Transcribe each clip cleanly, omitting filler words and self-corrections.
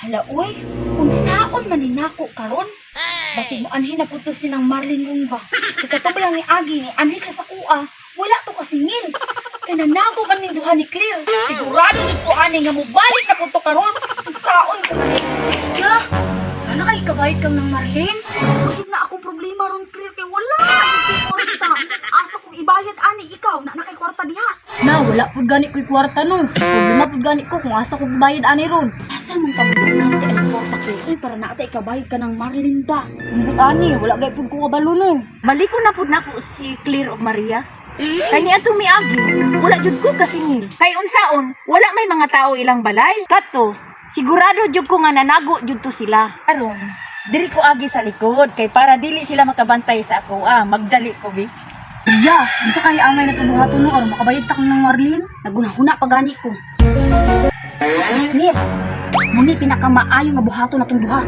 Hala, uy, kung saon man ninako karon. Basta mo anhin na puto sinang Marlene Gungba. Ikatubay ang iagi ni anhin siya sa kuha. Wala to kasingil. Kaya nanako man ni duha ni Claire. Sigurado ni ko ani nga mubalik na puto karon. Kung saon ko man. Ya, ano kay kabayad kang ng Marlene? Kung na akong problema ron Claire kay wala. Ito kwarta. Asa kong ibayad ani ikaw na nakay kwarta diha. Na, wala pud gani ko'y kwarta no. Problema pud gani ko kung asa ko gibayad ani ron. Asa man ka diskarte ang kwarta ko? Uy, para naatay kabayad ka ng Marlene ba? Umbot ani, wala gay pud ko kabalo no. Baliko na pud nako si Claire ug Maria. Kay niya tumiagi, wala jud ko kasingil. Kay unsaon, wala may mga tao ilang balay. Kato, sigurado jud ko nga nanago jud to sila. Aron, diri ko agi sa likod kay para dili sila makabantay sa ako. Magdali ko bi. Iya, unsa kay angay na kabuhaton no aron makabayad ta kang ng Marlene? Naguna-huna pa gani ko. Clear. Muni pinakamaayo nga buhaton natong duha.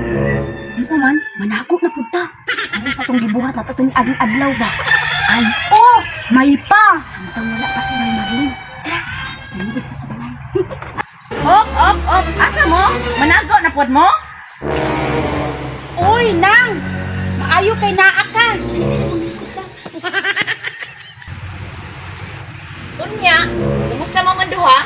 Unsa man? Manakot na pud ta. Ano katong gibuhat na tatong ading adlaw ba? Ay, oh, may pa. Samtang wala pa si Marlene. Tara, manibig ka sa balay. Op. Asa mo? Manago na pud mo? Uy, nang! Maayo kay naa ka. Unya, kumusta mo man duha?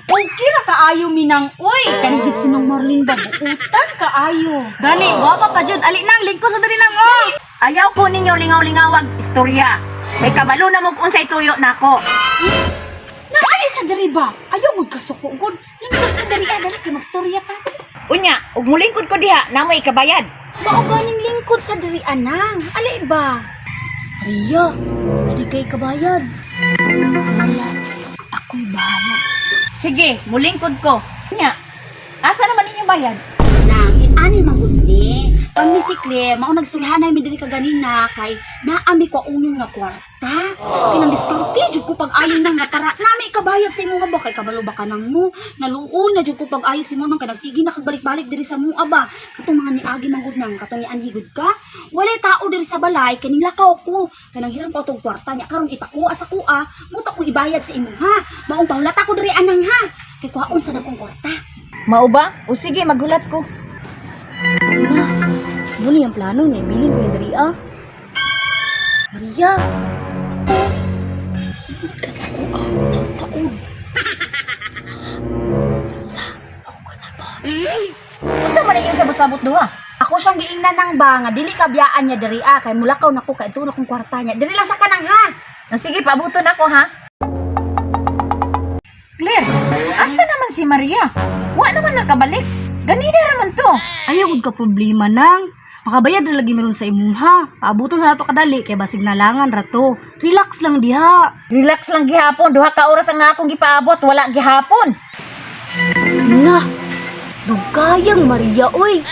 Okay ra kaayo minang. Uy, kanigit sinong Marlene ba? Buutan kaayo. Gani, guwapa pa jud. Ali nang lingko sa diri nang oh. Ayaw ko ninyo lingaw-lingawag istorya. May kabalo na mong unsay tuyo nako. Naali sa diri ba? Ayaw mo kasuko gud. Lingkod sa diri dali kay magstorya ta. Unya, ug mulingkod ko diha, namoy kabayad. Mao ganing lingkod sa diri anang. Ali ba? Iya, hindi kay kabayad. Wala. Ako'y bahala. Sige, mulingkod ko. Unya, asa naman ninyo bayad? Nang, ani maguni. Pag ni si Claire, mao nagsulhanay mi diri kaganina kay naami ko unong nga kwarta. Kinang diskarte jud ko pag ayon nang nga para nami kabayad sa imo ba kay kabalo ba kanang mo. Naluon na jud ko pag ayo si mo nang kanang sige na kagbalik-balik diri sa mua ba. Katong mga niagi manggod nang katong ni anhigod ka. Walay tao diri sa balay kaning lakaw ko. Kanang hiram ko tong kwarta nya karon itakuha sa kuha. Muta ko ibayad sa imo ha. Maong pahulata ko diri anang ha. Kay kuhaon sa nakong kwarta. Mao ba? O sige, magulat ko. Muni ang plano niya, bilhin ko yung diri ah. Maria. Sipid ka sa kuha ng taon. Sa ako ka sa to. Unsa man yung sabot-sabot duha? Ako siyang giingnan ng ba nga dili kabiyaan niya diri kay mulakaw nako kay tulo kong kwarta niya. Diri lang sa kanang ha. Sige, paabuton ako ha. Claire, asa naman si Maria? Wa naman nakabalik. Ganina raman to. Ayaw gud ka problema nang. Makabayad na lagi meron sa imong ha. Paabuton sa nato kadali kay basig nalangan ra to. Relax lang diha. Relax lang gihapon. Duha ka oras ang akong gipaabot. Wala gihapon. Na. Dugayang Maria oy.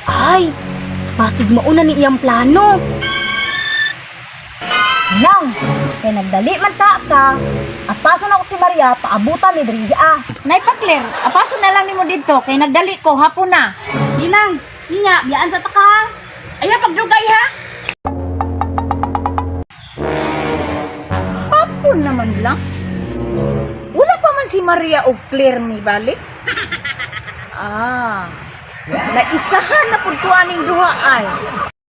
Ay, basig mauna ni iyang plano. Nang, kay nagdali man ta ka. Apason ako si Maria, paabutan ni diri ah. Nay pa Claire, apaso na lang nimo didto kay nagdali ko hapon na. Dinang, niya, biyaan sa taka. Aya pagdugay ha. Hapon naman lang. Wala pa man si Maria o Claire ni balik. Naisahan na pud ko aning duha ay.